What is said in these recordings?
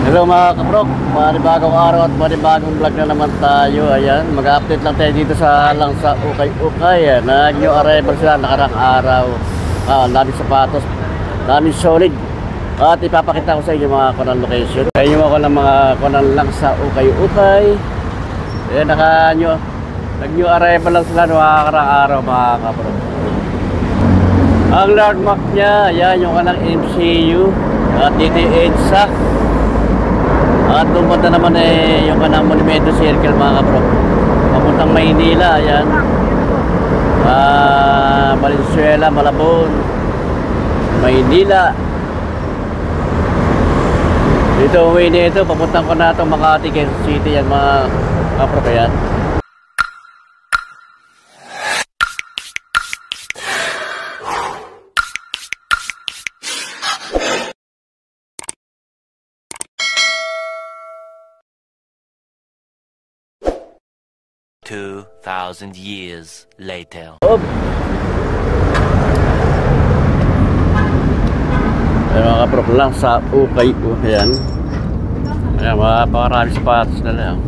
Hello mga kabrok, panibagong araw at panibagong vlog na naman tayo. Ayan, mag-update lang tayo dito sa Ukay-Ukay. Nag-new arrival sila nakarang araw. Daming sapatos, daming solid. At ipapakita ko sa inyo mga kunang location. Kaya ako ng mga kunang lang sa Ukay-Ukay. Ayan, nag-new arrival lang sila nakarang araw mga kabrok. Ang landmark niya, ayan yung kanang MCU at dito EDSA. At lumpad na naman yung kanang Monumento Circle mga kabro. Papuntang Maynila, ayan. Valenzuela, Malabon, Maynila. Dito uwi nito, papuntang ko na itong Makati, Quezon City yan mga kabro. Ayan. $2,000 years later. Ay mga kaprok lang sa Ukay-Ukay yan. Ayan, maparami sapatos na lang.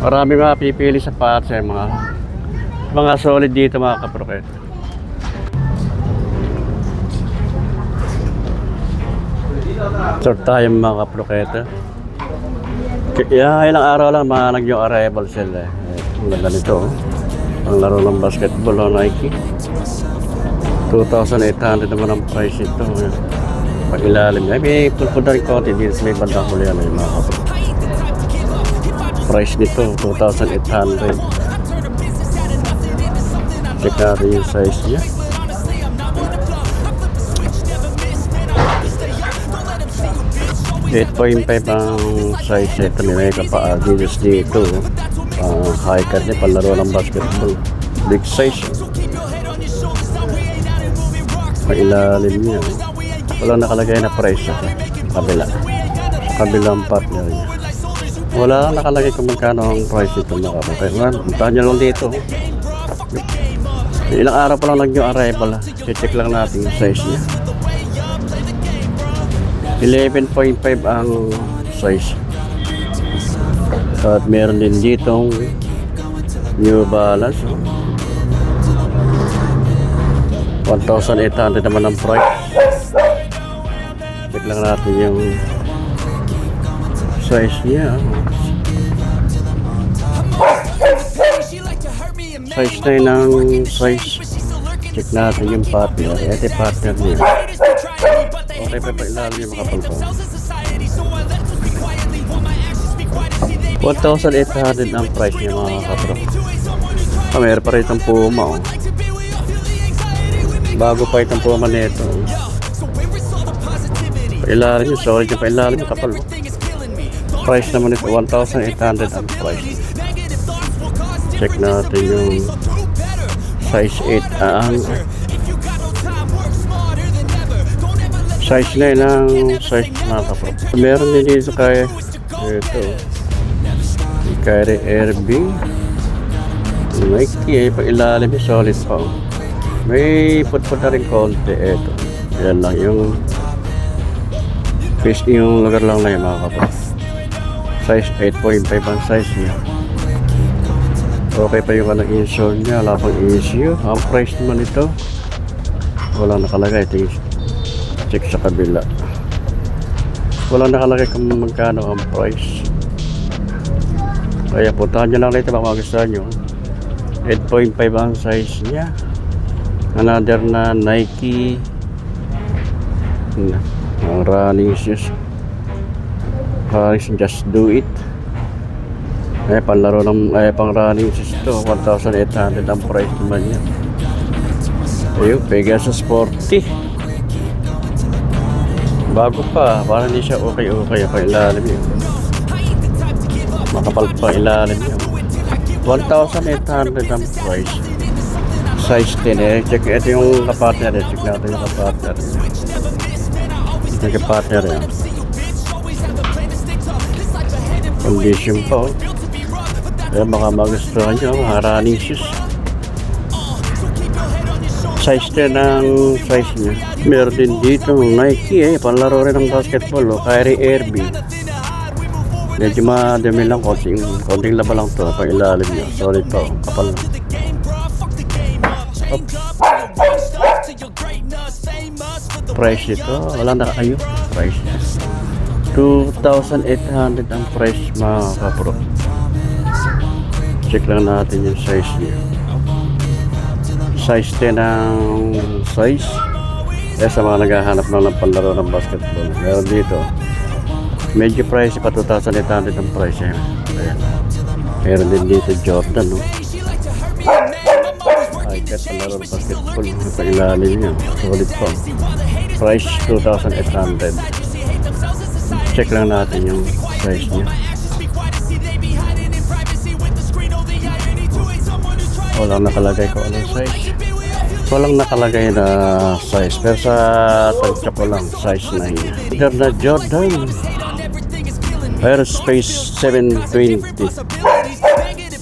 Marami mapipili sapatos yan mga solid dito mga kaprok. Sort tayo mga kaproketa. Kaya ilang araw lang nag-new arrival sila. Ang ganda nito. Ang laro ng basketball o Nike. 2,800 naman ang price ito. Pag ilalim niya. May pulpud rin konti dito sa may bandang huli yan mga kaproketa. Price nito 2,800. Check natin yung size niya. 8.5 ang size ito. May kapaagilis dito. High cut niya, palaro ng basketball. Big size. Mailalim niya. Walang nakalagay na price ito. Kabilang partner niya. Wala nakalagay kung magkano ang price ito. Puntahan nyo lang dito. Ilang araw pa lang nag-new arrival. Check lang natin yung size niya. 11.5 ang size. At meron din ditong New Balance 1,800 naman ang price. Check lang natin yung size niya. Size na yun ang size. Check natin yung partner. Ito partner niya. Okay pa ilalim yung makapal ko. 1,800 ang price niya mga kapro. Meron pa rin itong Puma. Bago pa itong Puma nito. Pailalim yung solid yung pailalim yung kapal. Price naman ito 1,800 ang price. Check natin yung size 8 ang size na yun ang size mga kapro. Meron din dito kay ito Kyrie Irving Nike. Pag-ilalim yung solid pa. May put-put na rin konti. Ito yan lang yung fish, yung lugar lang na yun mga kapro. Size 8.5 ang size niya. Okay pa yung kanang insole niya. Wala pang issue. Ang price naman ito walang nakalagay. Check sa kabila. Walang nakalagay kung magkano ang price. Kaya puntahan nyo lang dito baka magustuhan nyo. 8.5 ang size niya. Another na Nike ang running shoes. Paris Just Do It. Panlaro ng pang running shoes to. 1,800 ang price naman niya. Ayun, Pegasus Sporty. Bago pa, parang hindi siya okay pa ilalim yun. Makapal pa ilalim yun. 1,800 ang price. Size 10 Check ito yung kapartner. Check natin yung kapartner. Yung kapartner yan. Condition pa. Kaya baka magustuhan nyo. Mga running shoes. Size 10 ang size niya. Meron din dito Nike panlaro rin ng basketball. Kyrie Irving. Medyo madami lang, konting laba lang to. Pang ilalim niya. Solid pa. Kapal lang. Oops. Price ito. Wala na kayo. Price niya. 2,800 ang price mga kapro. Check lang natin yung size niya. Size 10 ang size. Sa mga naghahanap ng panlaro ng basketball. Meron dito. Medyo price pa 2,800 ang price. Ayan. Meron din dito Jordan. No? Ay, kahit panlaro ng basketball. Sa ilalim niya. Solid pa. Price 2,800. Check lang natin yung size niya. Walang nakalagay ko anong size. Walang nakalagay na size. Pero sa tansya ko lang, size 9. Jordan. Aerospace 720.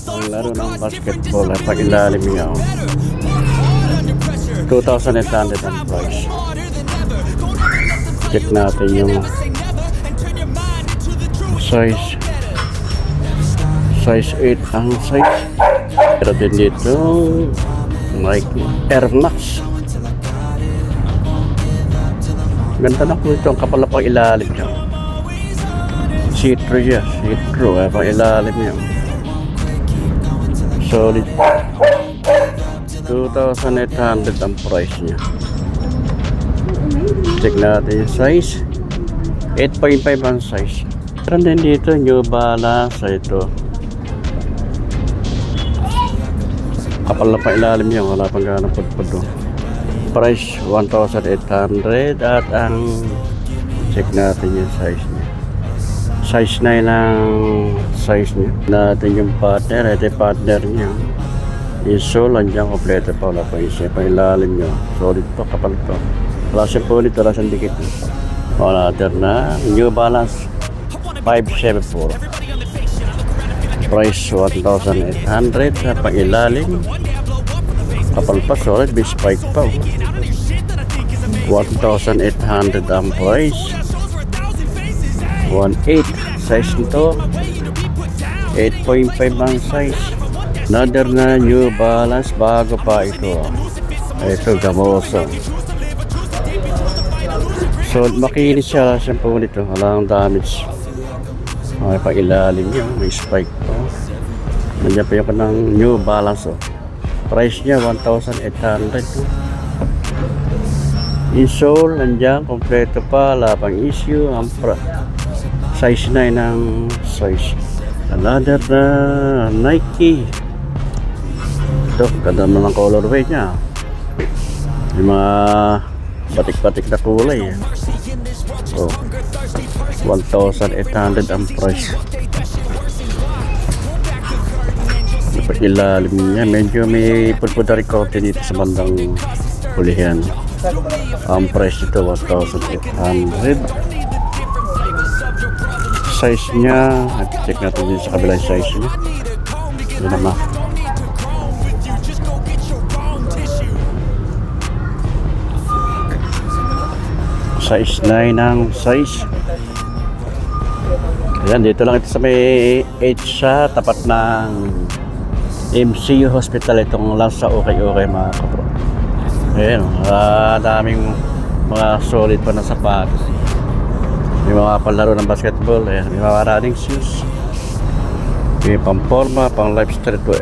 Ang laro ng basketball ay pag-ilalim niya. 2,800 ang price. Check natin yung size 8 ang size. Pero din dito Nike Air Max. Ganda na po ito. Ang kapal na pang ilalim niya. See-through siya. See-through pang ilalim niya. Solid. 2,800 ang price niya. Check natin yung size. 8.5 ang size. Meron din dito New Balance ito. Kapal na pa ilalim niya, wala pang ganang pudpud. Price 1,800 at ang check natin yung size niya. Size 9 ang size niya. Natin yung partner, ito yung partner niya. Yung sole, andyan kompleto pa, wala pa isa pa ilalim niya. Solid pa, kapal pa. Wala siyang pulit, wala siyang dikit. Wala na New Balance 574. Price 1,800 sa pang-ilalim. Kapal pa, solid, may spike pa. 1,800 ang price. 1.8 size nito. 8.5 ang size. Another na New Balance, bago pa ito. Ito, gamoso. So, makinis siya, siyempre nito. Walang damage. May pang-ilalim niya, may spike pa. Nandiyan pa yung kanang New Balance. Price niya 1,800. Insole, nandiyan, kompleto pa, wala pang issue. Ang size 9 ang size. Another na Nike. Ito, ganda naman ang colorway niya. Yung mga batik-batik na kulay. Oh, 1,800 ang price. Ilalim niya, medyo may pulpudari konti dito sa bandang hulihan. Ang price ito 1,800. Size niya, check natin din sa kabilang size niya. Yun naman. Size 9 ang size. Ayan, dito lang ito sa may H sa tapat ng MCU Hospital. Itong lang sa okay mga kapro. Ayan, daming mga solid pa na sapatos. May mga palaro ng basketball. Ayan, may mga running shoes. May pang forma, pang lifestyle to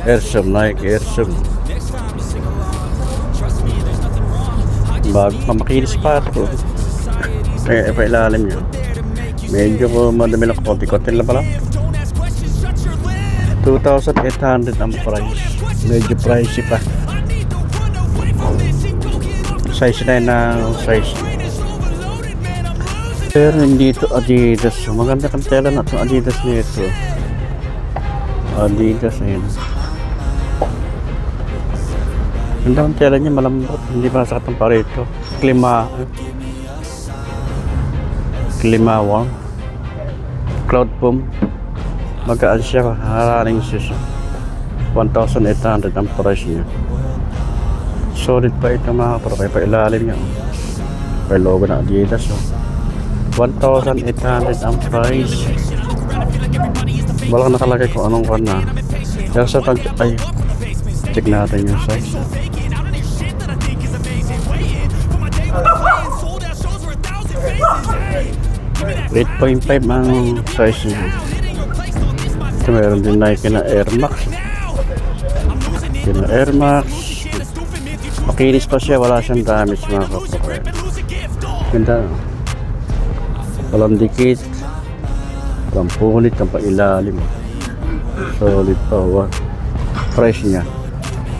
Airsum, Nike Airsum. Bago pa makinis pa ito. Kaya ipailalim nyo. Medyo madami lang, konti-konti lang pala. 2,800 ang price. Medyo pricey pa. Size 9 na size. Pero hindi ito Adidas. Maganda kang tela na ito Adidas nito. Adidas yun. Ganda ang tela niya, malambot. Hindi pa sakit ang parito. Klima warm. Cloud foam. Magkaan siya, running shoes. 1,800 ang price niya. Solid pa ito mga kapro, kaya pa ilalim niya. May logo na Adidas. 1,800 ang price. Walang nakalagay kung anong kan na. Pero sa tag ay check natin yung size. 8.5 ang size niya. Ito meron din Nike na Air Max. Ito na Air Max. Makinis pa siya, wala siyang damage mga kapro. Ganda. Walang dikit. Walang punit, ang pailalim. Solid pa. Price niya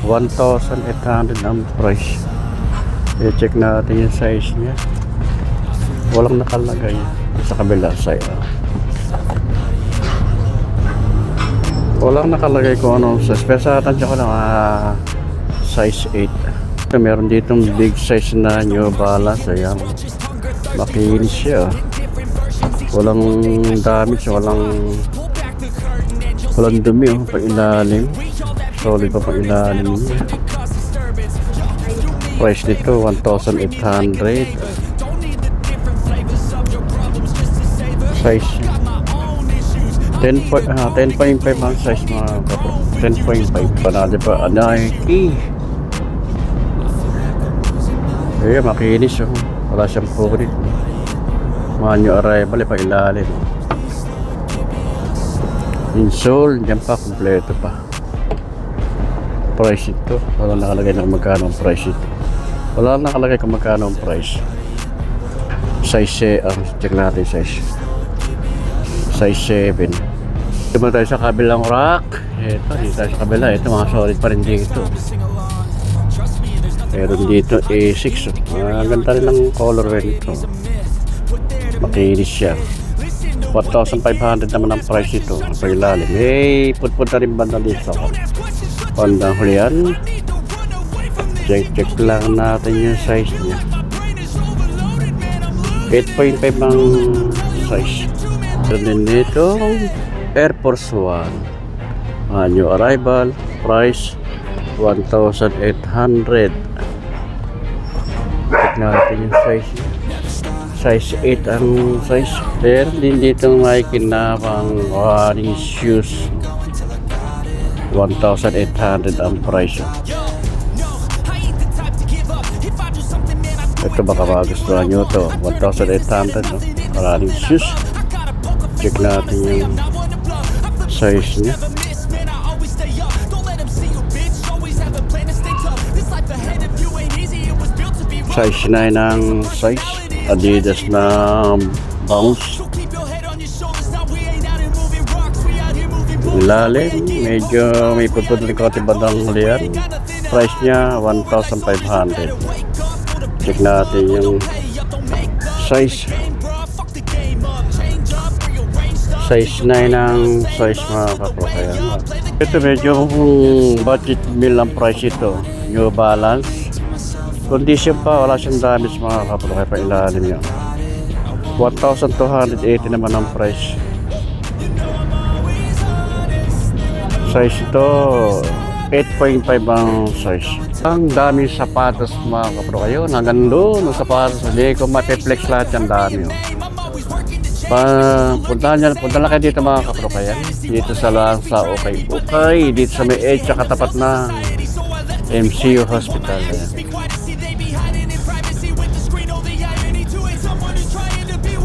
1,800 ang price. I-check natin yung size niya. Walang nakalagay sa kabila side. Walang nakalagay kung anong size. Pero sa tansya ko lang size 8. Ito, meron ditong big size na New Balance. Ayan, makinis siya. Walang damage, walang dumi. Pang ilalim, solid pa pang ilalim niya. Price nito 1,800. Size 10.5 ang size mga kapro. 10.5 panalo pa Nike. Ayan, makinis. Wala siyang punit. New arrival pa ilalim. Insole dyan pa, kompleto pa. Price ito, wala nakalagay na magkano ang price ito. Wala nakalagay kung magkano ang price. Size check natin size 7. Ito mo tayo sa kabilang rack. Ito, dito tayo sa kabila. Ito, mga solid pa rin dito. Meron dito A6. Ganda rin ang colorway nito. Makinis siya. 1,500 naman ang price ito. Pag-ilalim. Hey, put-put na rin banda dito. Pandang hulihan. Check lang natin yung size niya. 8.5 ang size. Meron din dito Air Force 1. New arrival. Price 1,800. Check natin yung size niya. Size 8 ang size. Meron din dito Nike na pang running shoes. 1,800 ang price. Ito baka magustuhan nyo to. 1,800 no? Running shoes. Check natin yung size niya. Size 9 ang size. Adidas na bounce. Ilalim, medyo may putput ng konti bandang hulihan. Price niya 1,500. Check natin yung size. Size 9 ang size mga kapro. Ito medyo budget meal ang price ito. New Balance. Condition pa, wala siyang damage mga kapro, kaya pa ilalim niya. 1,280 naman ang price. Size ito 8.5 ang size. Ang daming sapatos mga kapro kayo. Hanggang doon ang sapatos. Hindi ko mapiplex lahat yung dami. Punta lang kayo dito mga kapro kayo. Dito sa lang sa Okay. Dito sa may edge sa katapat na MCU Hospital.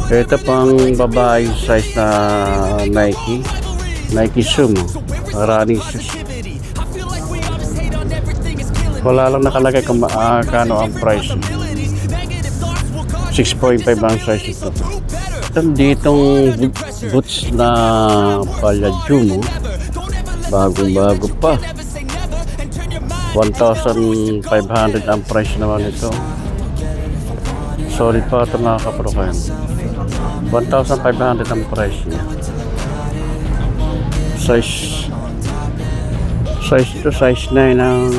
Ito pang babae size na Nike Zoom, running shoes. Wala lang nakalagay kung kano ang price. 6.5 ang size ito. Ditong boots na Palladium, bagong-bago pa. 1,500 ang price naman ito. Solid pa ito mga kapro-kayan. 1,500 ang price niya. Size ito, size 9 ang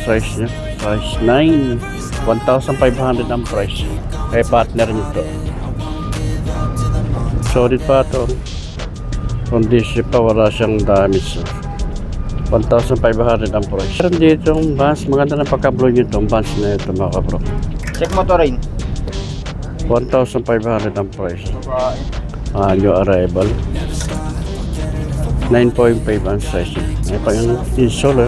size niya. Size 9, 1,500 ang price. Kaya partner nito. Solid pa ito. Condition pa, wala siyang damage. 1,500 ang price. Meron dito yung Vans. Maganda na pagka-blue nyo itong Vans na ito mga kapro. Check mo to rin. 1,500 ang price. New arrival. 9.5 ang size. May pang insole.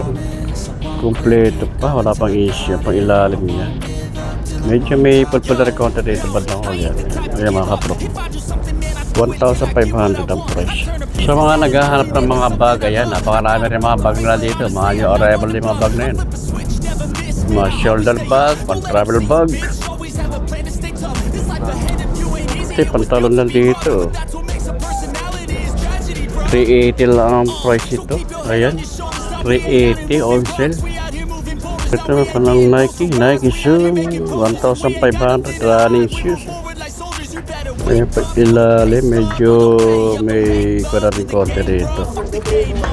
Kompleto pa. Wala pang issue. Pang ilalim niya. Medyo may pulpulari konti dito. Bandang ko yan. Ayan mga kapro. 1,500 ang price. Sa mga naghahanap ng mga bag, ayan, napakarami rin mga bag na dito. Mga new arrival yung mga bag na yun. Mga shoulder bag, pang-travel bag. Pantalon lang dito. 380 lang ang price ito. Ayan, 380 on sale. Ito pa ng Nike shoe, 1,500 running shoes. Ayan pa ilalim, medyo may rin konti dito.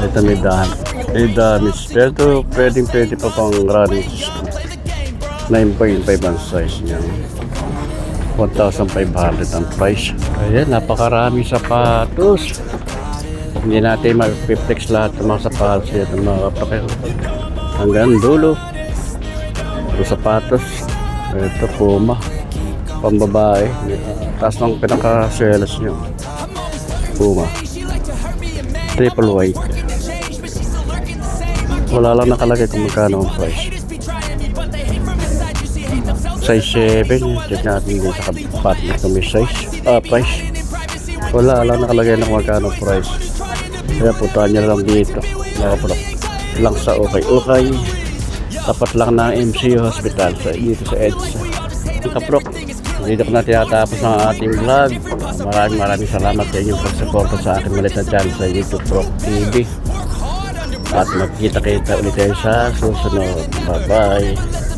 Ito may damage. Pero ito pwede pa pang running system. 9.5 ang size niya. 1,500 ang price. Ayan, napakarami sapatos. Hindi natin mag-flex lahat ng mga sapatos ito mga kapakil. Hanggang dulo. Ito sapatos. Ito Puma. Pambabae. Taas ng pinaka-selos nyo. Puma. Triple white. Wala lang nakalagay kung magkano ang price. Size 7. Check natin din sa partner kung may size. Price. Wala lang nakalagay na kung magkano ang price. Kaya puntahan nyo lang dito. Nakapulok. Lang sa Okay. Tapat lang ng MCU Hospital. Dito sa EDSA. Kaprok. Dito ko na tinatapos ang ating vlog. Maraming salamat sa inyong pagsuporta sa aking maliit na channel sa YouTube Prok TV. At magkita-kita ulit tayo sa susunod. Bye-bye.